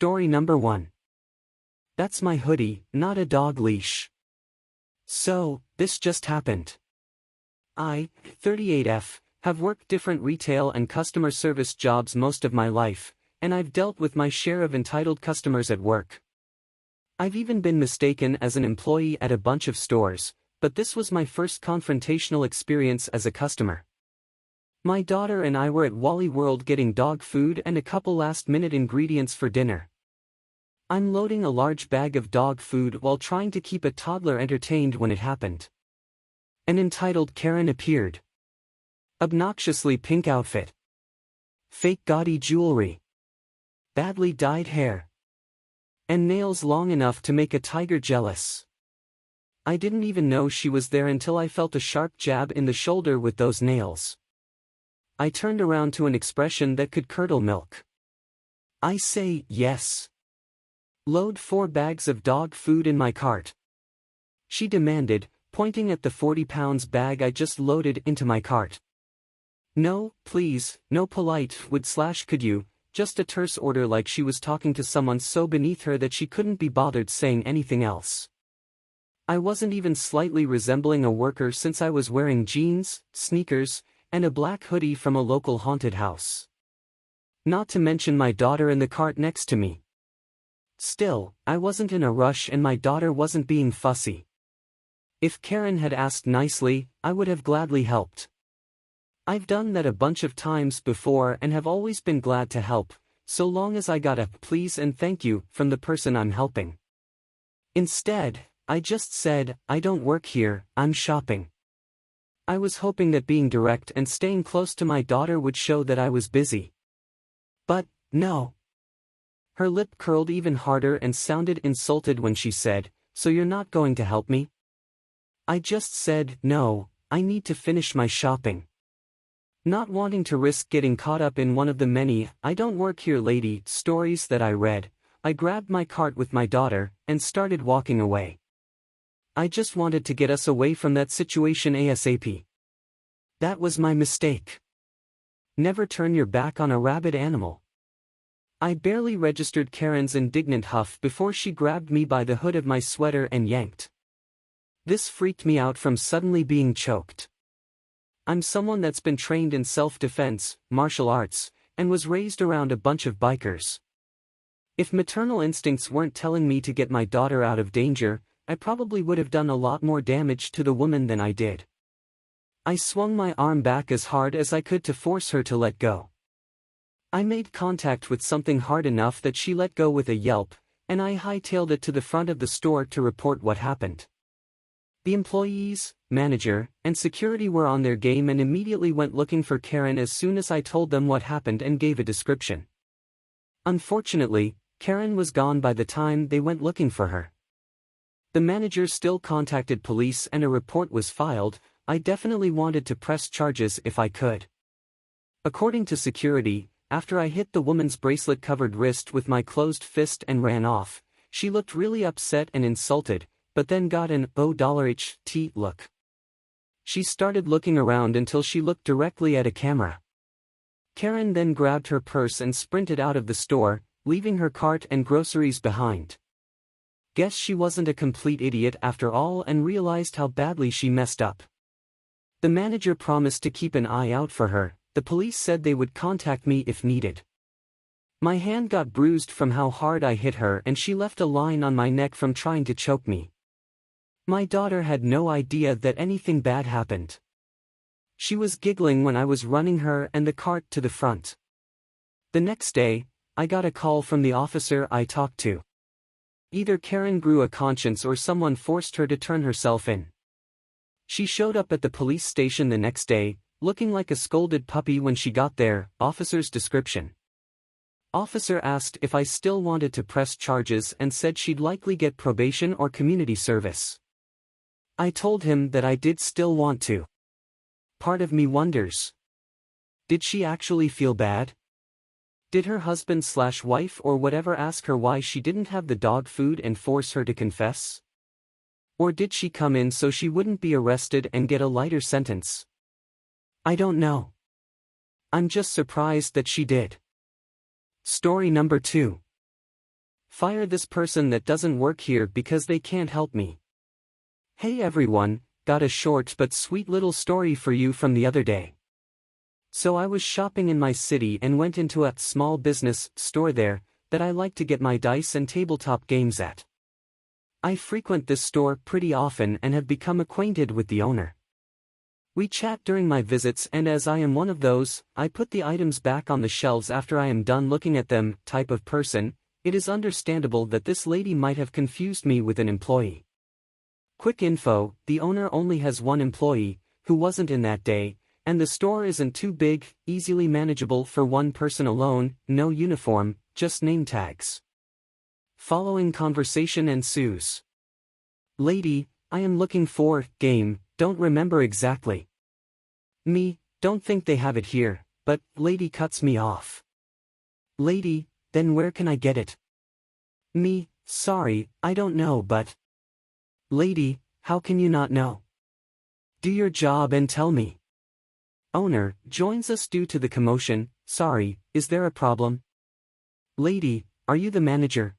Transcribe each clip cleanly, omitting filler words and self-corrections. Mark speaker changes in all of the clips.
Speaker 1: Story number 1. That's my hoodie, not a dog leash. So, this just happened. I, 38F, have worked different retail and customer service jobs most of my life, and I've dealt with my share of entitled customers at work. I've even been mistaken as an employee at a bunch of stores, but this was my first confrontational experience as a customer. My daughter and I were at Wally World getting dog food and a couple last-minute ingredients for dinner. I'm loading a large bag of dog food while trying to keep a toddler entertained when it happened. An entitled Karen appeared. Obnoxiously pink outfit. Fake gaudy jewelry. Badly dyed hair. And nails long enough to make a tiger jealous. I didn't even know she was there until I felt a sharp jab in the shoulder with those nails. I turned around to an expression that could curdle milk. I say, yes. Load 4 bags of dog food in my cart. She demanded, pointing at the 40-pound bag I just loaded into my cart. No, please, no polite would/could you, just a terse order like she was talking to someone so beneath her that she couldn't be bothered saying anything else. I wasn't even slightly resembling a worker since I was wearing jeans, sneakers, and a black hoodie from a local haunted house. Not to mention my daughter in the cart next to me. Still, I wasn't in a rush and my daughter wasn't being fussy. If Karen had asked nicely, I would have gladly helped. I've done that a bunch of times before and have always been glad to help, so long as I got a please and thank you from the person I'm helping. Instead, I just said, I don't work here, I'm shopping. I was hoping that being direct and staying close to my daughter would show that I was busy. But, no. Her lip curled even harder and sounded insulted when she said, so you're not going to help me? I just said, no, I need to finish my shopping. Not wanting to risk getting caught up in one of the many "I don't work here, lady" stories that I read, I grabbed my cart with my daughter and started walking away. I just wanted to get us away from that situation ASAP. That was my mistake. Never turn your back on a rabid animal. I barely registered Karen's indignant huff before she grabbed me by the hood of my sweater and yanked. This freaked me out from suddenly being choked. I'm someone that's been trained in self-defense, martial arts, and was raised around a bunch of bikers. If maternal instincts weren't telling me to get my daughter out of danger, I probably would have done a lot more damage to the woman than I did. I swung my arm back as hard as I could to force her to let go. I made contact with something hard enough that she let go with a yelp, and I hightailed it to the front of the store to report what happened. The employees, manager, and security were on their game and immediately went looking for Karen as soon as I told them what happened and gave a description. Unfortunately, Karen was gone by the time they went looking for her. The manager still contacted police and a report was filed. I definitely wanted to press charges if I could. According to security, after I hit the woman's bracelet-covered wrist with my closed fist and ran off, she looked really upset and insulted, but then got an "oh$ht" look. She started looking around until she looked directly at a camera. Karen then grabbed her purse and sprinted out of the store, leaving her cart and groceries behind. Guess she wasn't a complete idiot after all and realized how badly she messed up. The manager promised to keep an eye out for her. The police said they would contact me if needed. My hand got bruised from how hard I hit her and she left a line on my neck from trying to choke me. My daughter had no idea that anything bad happened. She was giggling when I was running her and the cart to the front. The next day, I got a call from the officer I talked to. Either Karen grew a conscience or someone forced her to turn herself in. She showed up at the police station the next day, looking like a scolded puppy when she got there. Officer's description. Officer asked if I still wanted to press charges and said she'd likely get probation or community service. I told him that I did still want to. Part of me wonders. Did she actually feel bad? Did her husband/wife or whatever ask her why she didn't have the dog food and force her to confess? Or did she come in so she wouldn't be arrested and get a lighter sentence? I don't know. I'm just surprised that she did. Story number 2. Fire this person that doesn't work here because they can't help me. Hey everyone, got a short but sweet little story for you from the other day. So I was shopping in my city and went into a small business store there that I like to get my dice and tabletop games at. I frequent this store pretty often and have become acquainted with the owner. We chat during my visits, and as I am one of those, I put the items back on the shelves after I am done looking at them type of person. It is understandable that this lady might have confused me with an employee. Quick info, the owner only has one employee, who wasn't in that day, and the store isn't too big, easily manageable for one person alone, no uniform, just name tags. Following conversation ensues. Lady, I am looking for game, don't remember exactly. Me, don't think they have it here, but lady cuts me off. Lady, then where can I get it? Me, sorry, I don't know, but. Lady, how can you not know? Do your job and tell me. Owner, joins us due to the commotion. Sorry, is there a problem? Lady, are you the manager?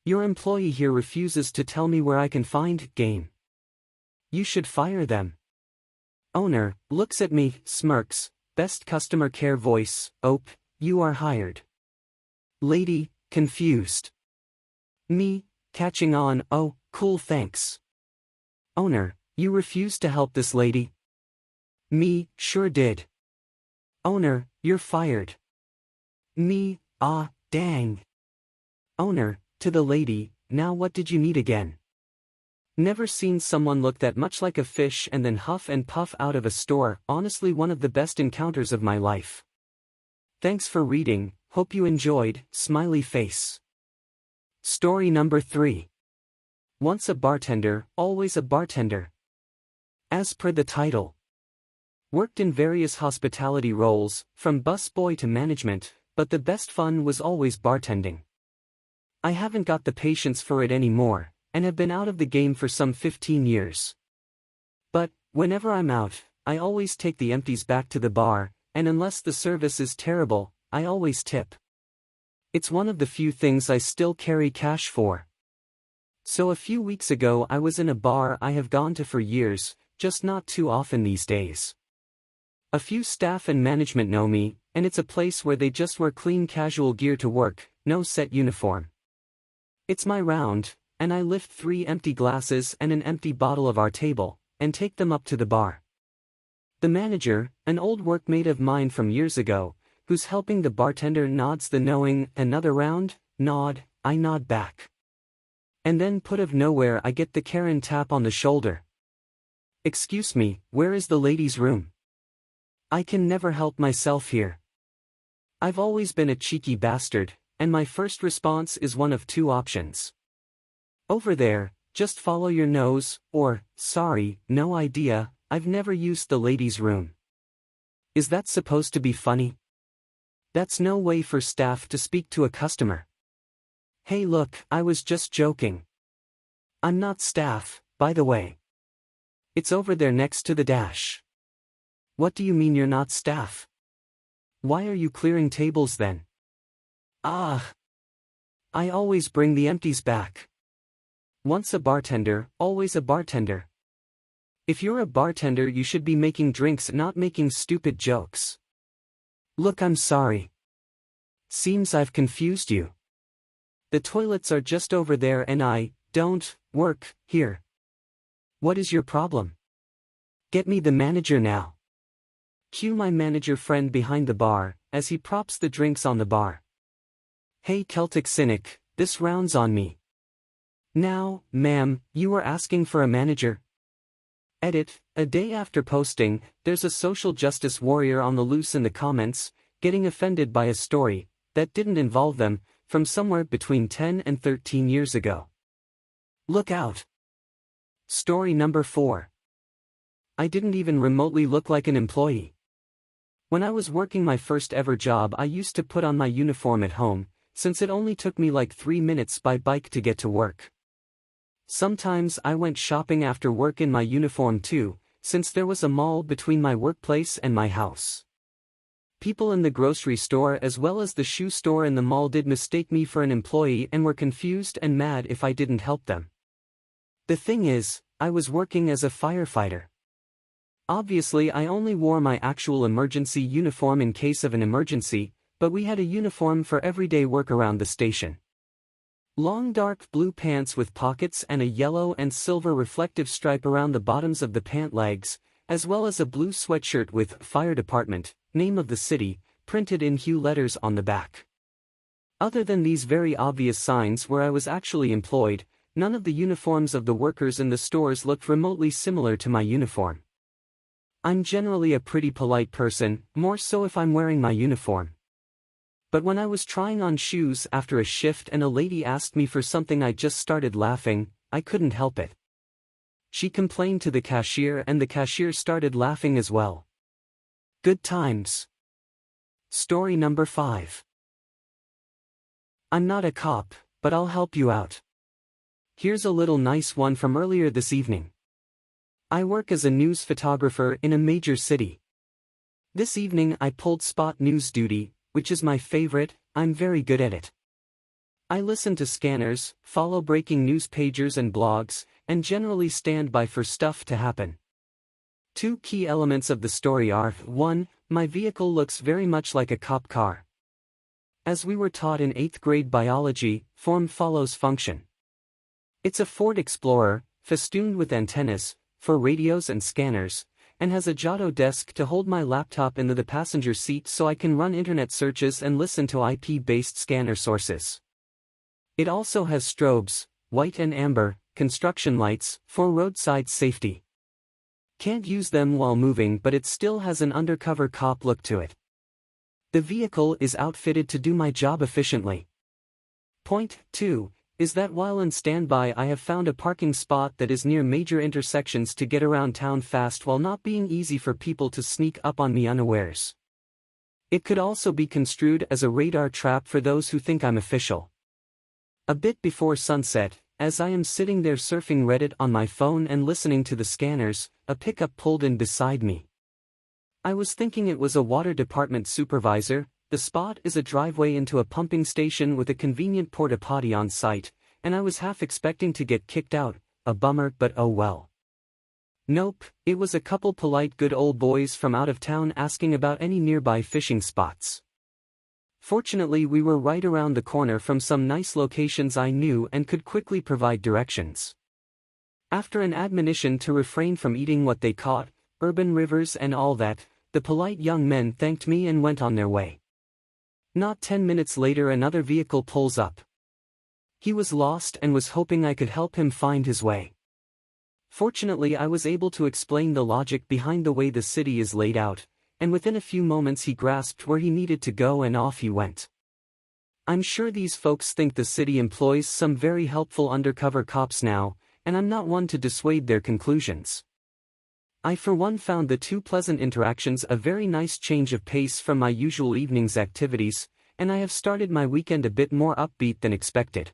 Speaker 1: Your employee here refuses to tell me where I can find game. You should fire them. Owner, looks at me, smirks, best customer care voice, "Ope, you are hired." Lady, confused. Me, catching on, "Oh, cool, thanks." Owner, you refused to help this lady? Me, sure did. Owner, you're fired. Me, ah, dang. Owner, to the lady, now what did you need again? Never seen someone look that much like a fish and then huff and puff out of a store. Honestly, one of the best encounters of my life. Thanks for reading, hope you enjoyed, smiley face. Story number 3. Once a bartender, always a bartender. As per the title. Worked in various hospitality roles, from busboy to management, but the best fun was always bartending. I haven't got the patience for it anymore, and have been out of the game for some 15 years. But, whenever I'm out, I always take the empties back to the bar, and unless the service is terrible, I always tip. It's one of the few things I still carry cash for. So a few weeks ago I was in a bar I have gone to for years, just not too often these days. A few staff and management know me, and it's a place where they just wear clean casual gear to work, no set uniform. It's my round, and I lift 3 empty glasses and an empty bottle of our table, and take them up to the bar. The manager, an old workmate of mine from years ago, who's helping the bartender, nods the knowing, "Another round?" Nod, I nod back. And then put of nowhere I get the Karen tap on the shoulder. "Excuse me, where is the ladies' room? I can never help myself here." I've always been a cheeky bastard, and my first response is one of 2 options. Over there, just follow your nose, or, sorry, no idea, I've never used the ladies' room. Is that supposed to be funny? That's no way for staff to speak to a customer. Hey look, I was just joking. I'm not staff, by the way. It's over there next to the dash. What do you mean you're not staff? Why are you clearing tables then? Ah! I always bring the empties back. Once a bartender, always a bartender. If you're a bartender, you should be making drinks, not making stupid jokes. Look, I'm sorry. Seems I've confused you. The toilets are just over there and I don't work here. What is your problem? Get me the manager now. Cue my manager friend behind the bar, as he props the drinks on the bar. Hey Celtic Cynic, this round's on me. Now, ma'am, you were asking for a manager? Edit, a day after posting, there's a social justice warrior on the loose in the comments, getting offended by a story that didn't involve them, from somewhere between 10 and 13 years ago. Look out. Story number 4. I didn't even remotely look like an employee. When I was working my first ever job, I used to put on my uniform at home, since it only took me like 3 minutes by bike to get to work. Sometimes I went shopping after work in my uniform too, since there was a mall between my workplace and my house. People in the grocery store as well as the shoe store in the mall did mistake me for an employee and were confused and mad if I didn't help them. The thing is, I was working as a firefighter. Obviously I only wore my actual emergency uniform in case of an emergency, but we had a uniform for everyday work around the station. Long dark blue pants with pockets and a yellow and silver reflective stripe around the bottoms of the pant legs, as well as a blue sweatshirt with Fire Department, name of the city, printed in huge letters on the back. Other than these very obvious signs where I was actually employed, none of the uniforms of the workers in the stores looked remotely similar to my uniform. I'm generally a pretty polite person, more so if I'm wearing my uniform. But when I was trying on shoes after a shift and a lady asked me for something, I just started laughing. I couldn't help it. She complained to the cashier and the cashier started laughing as well. Good times. Story number 5. I'm not a cop, but I'll help you out. Here's a little nice one from earlier this evening. I work as a news photographer in a major city. This evening I pulled spot news duty, which is my favorite. I'm very good at it. I listen to scanners, follow breaking news pagers and blogs, and generally stand by for stuff to happen. 2 key elements of the story are, 1, my vehicle looks very much like a cop car. As we were taught in 8th grade biology, form follows function. It's a Ford Explorer, festooned with antennas, for radios and scanners, and has a Giotto desk to hold my laptop in the passenger seat so I can run internet searches and listen to IP-based scanner sources. It also has strobes, white and amber, construction lights, for roadside safety. Can't use them while moving, but it still has an undercover cop look to it. The vehicle is outfitted to do my job efficiently. Point 2. Is that while in standby I have found a parking spot that is near major intersections to get around town fast while not being easy for people to sneak up on me unawares. It could also be construed as a radar trap for those who think I'm official. A bit before sunset, as I am sitting there surfing Reddit on my phone and listening to the scanners, a pickup pulled in beside me. I was thinking it was a water department supervisor. The spot is a driveway into a pumping station with a convenient porta-potty on site, and I was half expecting to get kicked out, a bummer, but oh well. Nope, it was a couple polite good old boys from out of town asking about any nearby fishing spots. Fortunately we were right around the corner from some nice locations I knew and could quickly provide directions. After an admonition to refrain from eating what they caught, urban rivers and all that, the polite young men thanked me and went on their way. Not 10 minutes later another vehicle pulls up. He was lost and was hoping I could help him find his way. Fortunately I was able to explain the logic behind the way the city is laid out, and within a few moments he grasped where he needed to go and off he went. I'm sure these folks think the city employs some very helpful undercover cops now, and I'm not one to dissuade their conclusions. I for one found the 2 pleasant interactions a very nice change of pace from my usual evening's activities, and I have started my weekend a bit more upbeat than expected.